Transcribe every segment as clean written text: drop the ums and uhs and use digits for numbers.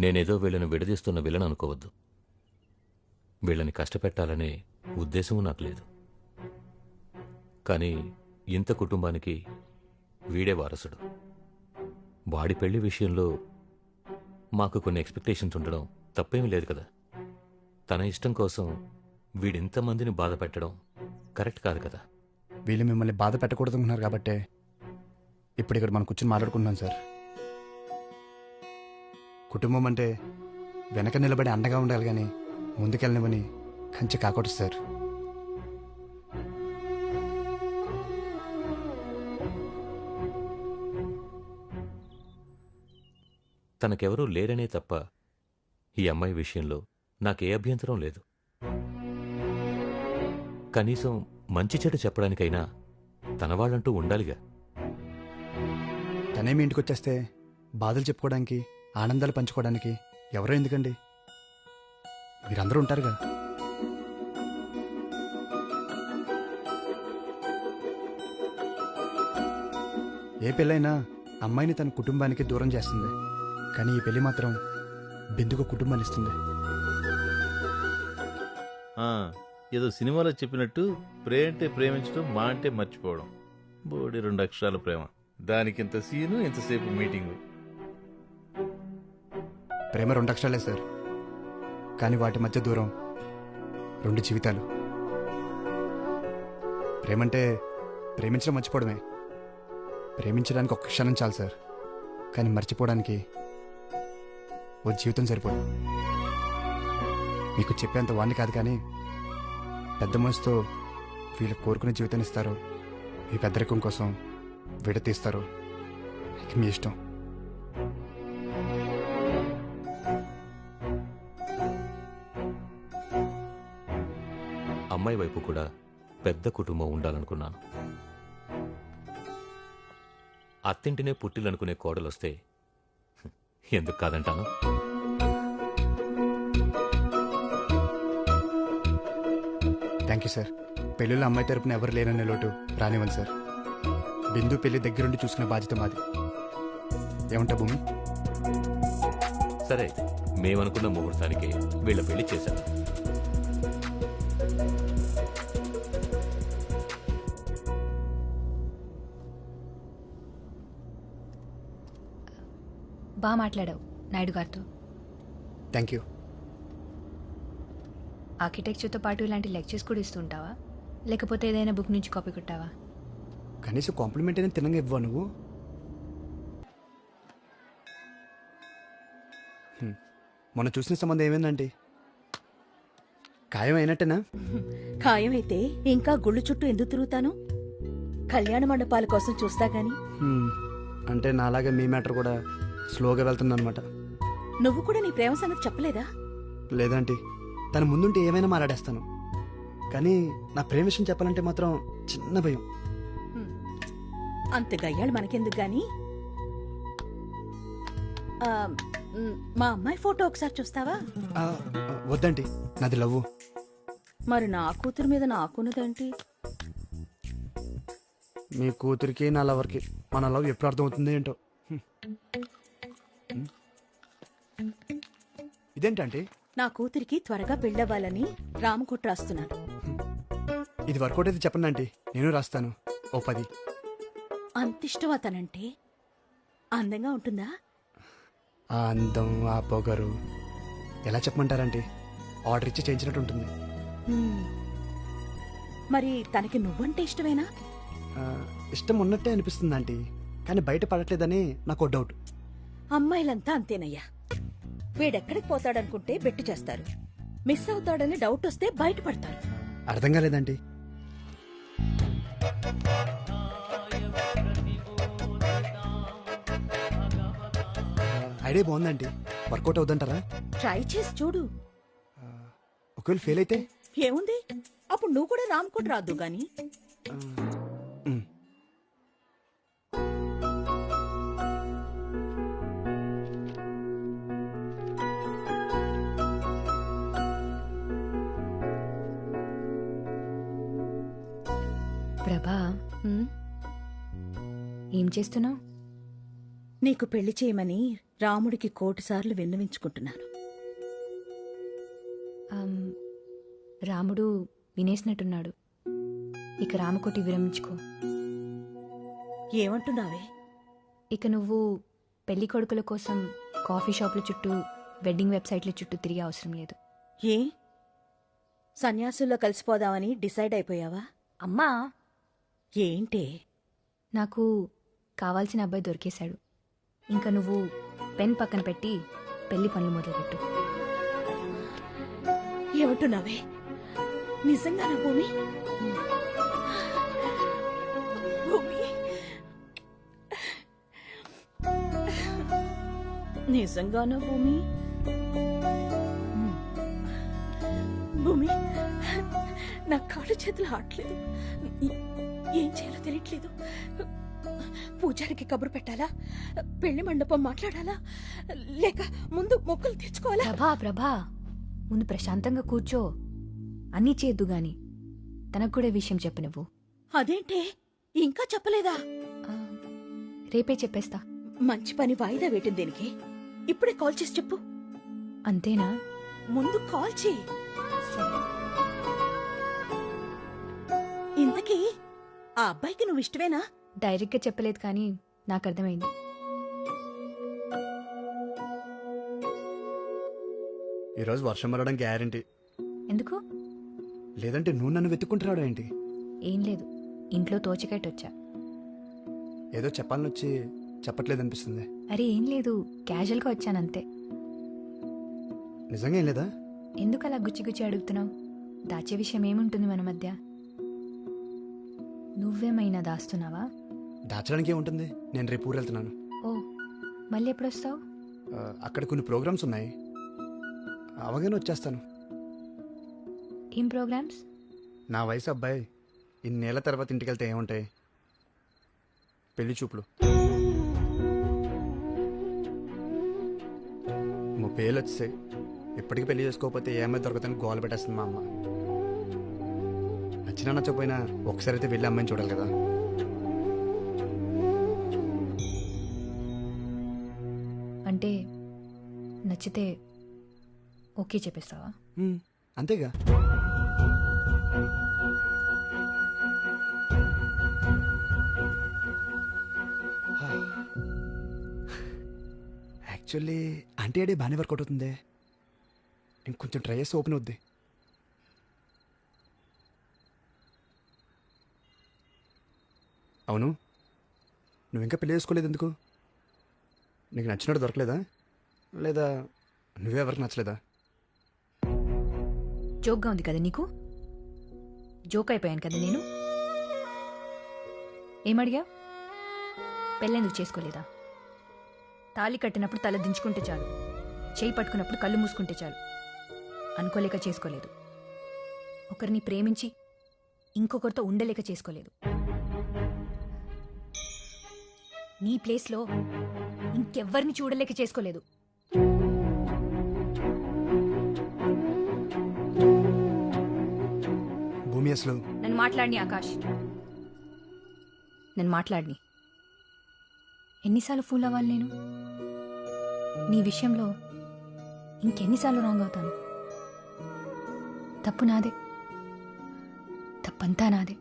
నేనేదో వీళ్ళని విడదీస్తున్న విలన్ అనుకోవద్దు. వీళ్ళని కష్టపెట్టాలనే ఉద్దేశము నాకు లేదు. కానీ ఇంత కుటుంబానికి వీడే వారసుడు. వాడి పెళ్లి విషయంలో మాకు కొన్ని ఎక్స్పెక్టేషన్స్ ఉండడం తప్పేమీ లేదు కదా. తన ఇష్టం కోసం వీడింతమందిని బాధ పెట్టడం కరెక్ట్ కాదు కదా. వీళ్ళు మిమ్మల్ని బాధ పెట్టకూడదు అనుకున్నారు కాబట్టే ఇప్పుడు ఇక్కడ మనం కూర్చొని మాట్లాడుకుంటున్నాం సార్. కుటుంబం అంటే వెనక నిలబడి అండగా ఉండాలి కానీ ముందుకెళ్ళనివని కంచి కాకూడదు సార్. తనకెవరూ లేరనే తప్ప ఈ అమ్మాయి విషయంలో నాకే అభ్యంతరం లేదు. కనీసం మంచి చెడు చెప్పడానికైనా తనవాళ్ళంటూ ఉండాలిగా. తనేమి ఇంటికి వచ్చేస్తే బాధలు చెప్పుకోవడానికి ఆనందాలు పంచుకోవడానికి ఎవరో ఎందుకండి, మీరందరూ ఉంటారుగా. ఏ పెళ్ళైనా అమ్మాయిని తన కుటుంబానికి దూరం చేస్తుంది, కానీ ఈ పెళ్లి మాత్రం బిందుకు కుటుంబాన్ని ఇస్తుంది. ఏదో సినిమాలో చెప్పినట్టు ప్రే అంటే ప్రేమించడం, మా అంటే మర్చిపోవడం. బోడి 2 అక్షరాల ప్రేమ, దానికి ఇంత సీను, ఇంతసేపు మీటింగు. ప్రేమ 2 అక్షరాలే సార్, కానీ వాటి మధ్య దూరం 2 జీవితాలు. ప్రేమంటే ప్రేమించడం మర్చిపోవడమే. ప్రేమించడానికి ఒక్క క్షణం చాలు సార్, కానీ మర్చిపోవడానికి ఓ జీవితం సరిపోదు. మీకు చెప్పేంత వాడిని కాదు, కానీ పెద్ద మనసుతో వీళ్ళు కోరుకునే జీవితాన్ని ఇస్తారు, మీ పెద్దరికం కోసం విడతీస్తారు. ఇక మీ ఇష్టం. అమ్మాయి వైపు కూడా పెద్ద కుటుంబం ఉండాలనుకున్నాను. అత్తింటినే పుట్టిలనుకునే కోడలొస్తే ఎందుకు కాదంటాను. Thank you sir. పెళ్ళిలో అమ్మాయి తరపున ఎవరు లేరనే లోటు రానివ్వండి సార్. బిందు పెళ్లి దగ్గరుండి చూసుకునే బాధ్యత మాది. ఏమంటా భూమి? సరే అయితే మేమనుకున్న ముహూర్తానికి వీళ్ళ పెళ్లి చేశాను. బాగా మాట్లాడావు నాయుడు గారితో. Thank you. ఆర్కిటెక్చర్తో పాటు ఇలాంటి లెక్చర్స్ కూడా ఇస్తుంటావా, లేకపోతే ఏదైనా బుక్ నుంచి కాపీ కొట్టావా? కనీసం కాంప్లిమెంట్ అయినా తినంగా ఇవ్వవా నువ్వు? మొన్న చూసిన సంబంధం ఏమైందండి? ఖాయం అయినట్టేనా? ఖాయమైతే ఇంకా గుళ్ళు చుట్టూ ఎందుకు తిరుగుతాను? కళ్యాణ మండపాల కోసం చూస్తా గాని. అంటే నాలాగా మీ మ్యాటర్ కూడా స్లోగా వెళ్తుందన్నమాట. నువ్వు కూడా నీ ప్రేమ సంగతి చెప్పలేదా? లేదంటే తన ముందుంటే ఏమైనా మాట్లాడేస్తాను, కానీ నా ప్రేమ విషయం చెప్పాలంటే మాత్రం చిన్న భయం. అంత గయ్యాళ్ళు మనకెందుకు గాని. మా అమ్మాయి ఫోటో ఒకసారి చూస్తావా? వద్దండి, నాది లవ్వు. మరి నా కూతురు మీద నాకున్నదేంటి? మీ కూతురికి నా లవర్కి మన లవ్ ఎప్పుడు అర్థం అవుతుంది ఏంటో. ఇదేంటంటే నా కూతురికి త్వరగా పెళ్ళవ్వాలని రామకుట్ర రాస్తున్నాను. ఇది వర్కౌట్ అయితే చెప్పండి ఆంటీ, నేను రాస్తాను. ఓ 10. అంతిష్టం అతనంటే. అందంగా ఉంటుందా? ఆ అందం, ఆ పొగరు ఎలా చెప్పమంటారంటే ఆర్డర్ ఇచ్చి చేయించినట్టు ఉంటుంది. మరి తనకి నువ్వంటే ఇష్టమేనా? ఇష్టం ఉన్నట్టే అనిపిస్తుంది ఆంటీ, కానీ బయట పడట్లేదని నాకు డౌట్. అమ్మాయిలంతా అంతేనయ్యా. వీడెక్కడికి పోతాడనుకుంటే బెట్టు చేస్తారు, మిస్ అవుతాడని డౌట్ వస్తే బయటపడతారు. అర్థం కాలేదండి. ఐడియా బాగుందండి, వర్కౌట్ అవుతుంటారా? ట్రై చేసి చూడు. ఒకవేళ ఫెయిల్ అయితే ఏముంది, అప్పుడు నువ్వు కూడా రామ్కోట్ రాదు గాని. ప్రభా, ఏం చేస్తున్నావు? నీకు పెళ్లి చేయమని రాముడికి 1,000,000 సార్లు విన్నవించుకుంటున్నాను. ఆమ్, రాముడు వినేసినట్టున్నాడు. ఇక రామకోటి విరమించుకో. ఏమంటున్నావే? ఇక నువ్వు పెళ్లి కొడుకుల కోసం కాఫీ షాపుల చుట్టూ వెడ్డింగ్ వెబ్సైట్ల చుట్టూ తిరిగే అవసరం లేదు. ఏ సన్యాసుల్లో కలిసిపోదామని డిసైడ్ అయిపోయావా? అమ్మా, ఏంటే? నాకు కావాల్సిన అబ్బాయి దొరికేశాడు. ఇంకా నువ్వు పెన్ పక్కన పెట్టి పెళ్లి పనులు మొదలుపెట్టు. ఏమంటున్నావే? నిజంగానా భూమి? భూమి, నిజంగానా భూమి? భూమి, నా కాళ్ళు చేతులు ఆడలేదు. ఏం చేయాలో తెలియట్లేదు. పూజారికి కబురు పెట్టాలా? పెళ్లి మండపం మాట్లాడాలా? లేక ముందు మొక్కులు తెచ్చుకోవాలా? ప్రభా ముందు ప్రశాంతంగా కూర్చో. అన్నీ చేద్దు గాని తనకు కూడా విషయం చెప్పు నువ్వు. అదేంటే ఇంకా చెప్పలేదా? ఆ, రేపే చెప్పేస్తా. మంచి పని వాయిదా వేయటం దేనికి? ఇప్పుడే కాల్ చేసి చెప్పు. అంతేనా? ముందు కాల్ చేయి. సరే. ఇంతకీ ఆ అబ్బాయికి నువ్వు ఇష్టమేనా? డైరెక్ట్గా చెప్పలేదు కానీ నాకు అర్థమైంది. ఈరోజు వర్షం పడడం గ్యారంటీ. ఎందుకు? లేదంటే నువ్వు నన్ను వెతుక్కుంటున్నాడు ఏంటి? ఏం లేదు, ఇంట్లో తోచకట్టొచ్చా. ఏదో చెప్పాలని వచ్చి చెప్పట్లేదు అనిపిస్తుంది. అరే ఏం లేదు, క్యాజువల్గా వచ్చానంతే. నిజంగా ఏం లేదా? ఎందుకు అలా గుచ్చి అడుగుతున్నావు? దాచే విషయం ఏముంటుంది మన మధ్య? నువ్వేమైనా దాస్తున్నావా? దాచడానికి ఏముంటుంది? నేను రేపు ఊరు వెళ్తున్నాను. ఓ, మళ్ళీ ఎప్పుడొస్తావు? అక్కడ కొన్ని ప్రోగ్రామ్స్ ఉన్నాయి, అవగానే వచ్చేస్తాను. ఏం ప్రోగ్రామ్స్? నా వయసు అబ్బాయి ఇన్నేళ్ల తర్వాత ఇంటికి వెళ్తే ఏముంటాయి? పెళ్లి చూపులు. 30 ఏళ్ళు వచ్చేసాయి. ఇప్పటికీ పెళ్లి చేసుకోకపోతే ఏమైనా దొరకదని గోల పెట్టేస్తుంది మా అమ్మ. నచ్చినా నచ్చకపోయినా ఒకసారి అయితే వెళ్ళి అమ్మాయిని చూడాలి కదా. అంటే నచ్చితే ఓకే చెప్పేస్తావా? అంతేగా. యాక్చువల్లీ అంటే అడే బాగానే వర్కౌట్ అవుతుంది. ఇంకొంచెం ట్రై చేస్తే ఓపెన్ అవుద్ది. అవును, నువ్వు ఇంకా పెళ్లి చేసుకోలేదు ఎందుకు? నీకు నచ్చినట్టు దొరకలేదా? లేదా నువ్వే ఎవరికి నచ్చలేదా? జోక్గా ఉంది కదా నీకు? జోక్ అయిపోయాను కదా నేను. ఏమడిగా? పెళ్ళెందుకు చేసుకోలేదా? తాళి కట్టినప్పుడు తల దించుకుంటే చాలు, చేయి పట్టుకున్నప్పుడు కళ్ళు మూసుకుంటే చాలు. అనుకోలేక చేసుకోలేదు. ఒకరిని ప్రేమించి ఇంకొకరితో ఉండలేక చేసుకోలేదు. నీ ప్లేస్లో ఇంకెవ్వరిని చూడలేక చేసుకోలేదు. భూమి అసలు నన్ను మాట్లాడిని ఆకాష్, నన్ను మాట్లాడిని. ఎన్నిసార్లు ఫూల్ అవ్వాలి నేను? నీ విషయంలో ఇంకెన్నిసార్లు రాంగ్ అవుతాను? తప్పు నాదే, తప్పంతా నాదే.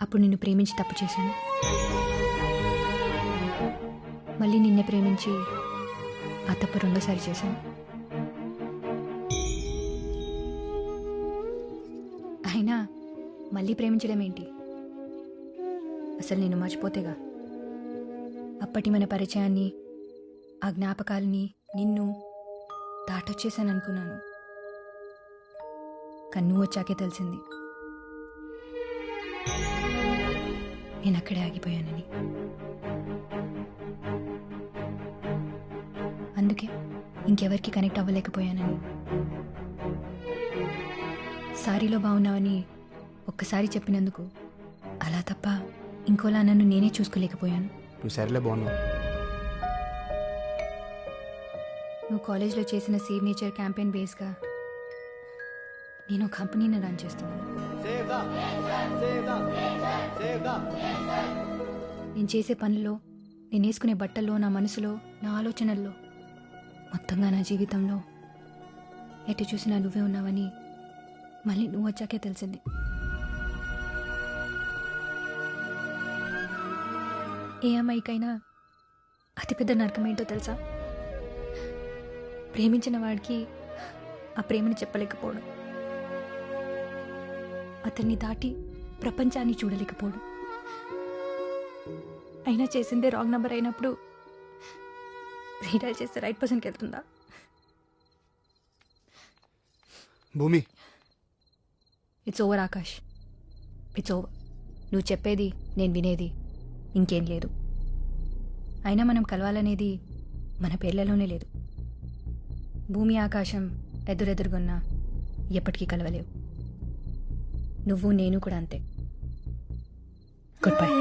అప్పుడు నిన్ను ప్రేమించి తప్పు చేశాను, మళ్ళీ నిన్నే ప్రేమించి ఆ తప్పు రెండోసారి చేశాను. అయినా మళ్ళీ ప్రేమించడం ఏంటి? అసలు నేను మర్చిపోతేగా. అప్పటి మన పరిచయాన్ని, ఆ జ్ఞాపకాలని, నిన్ను దాటొచ్చేసాననుకున్నాను. కానీ నువ్వు వచ్చాకే తెలిసింది నేను అక్కడే ఆగిపోయానని. అందుకే ఇంకెవరికి కనెక్ట్ అవ్వలేకపోయానని. సారీలో బాగున్నావని ఒక్కసారి చెప్పినందుకు అలా తప్ప ఇంకోలా నన్ను నేనే చూసుకోలేకపోయాను. నువ్వు సరేలే బాగున్నావు. నువ్వు కాలేజ్లో చేసిన సేవ్ నేచర్ క్యాంపెయిన్ బేస్గా నేను కంపెనీని రన్ చేస్తున్నాను. నేను చేసే పనుల్లో నేను వేసుకునే బట్టల్లో, నా మనసులో, నా ఆలోచనల్లో, మొత్తంగా నా జీవితంలో ఎటు చూసినా నువ్వే ఉన్నావని మళ్ళీ నువ్వు వచ్చాకే తెలిసింది. ఏ అమ్మాయికైనా అతిపెద్ద నరకం ఏంటో తెలుసా? ప్రేమించిన వాడికి ఆ ప్రేమని చెప్పలేకపోవడం, అతన్ని దాటి ప్రపంచాన్ని చూడలేకపోవడం. అయినా చేసిందే రాంగ్ నంబర్ అయినప్పుడు రీడైల్ చేస్తే రైట్ పర్సన్కి వెళ్తుందా? భూమి, it's over Akash, it's over. నువ్వు చెప్పేది నేను వినేది ఇంకేం లేదు. అయినా మనం కలవాలనేది మన పేర్లలోనే లేదు. భూమి ఆకాశం ఎదురెదురుగున్నా ఎప్పటికీ కలవలేవు. నువ్వు నేను కూడా అంతే. Good bye.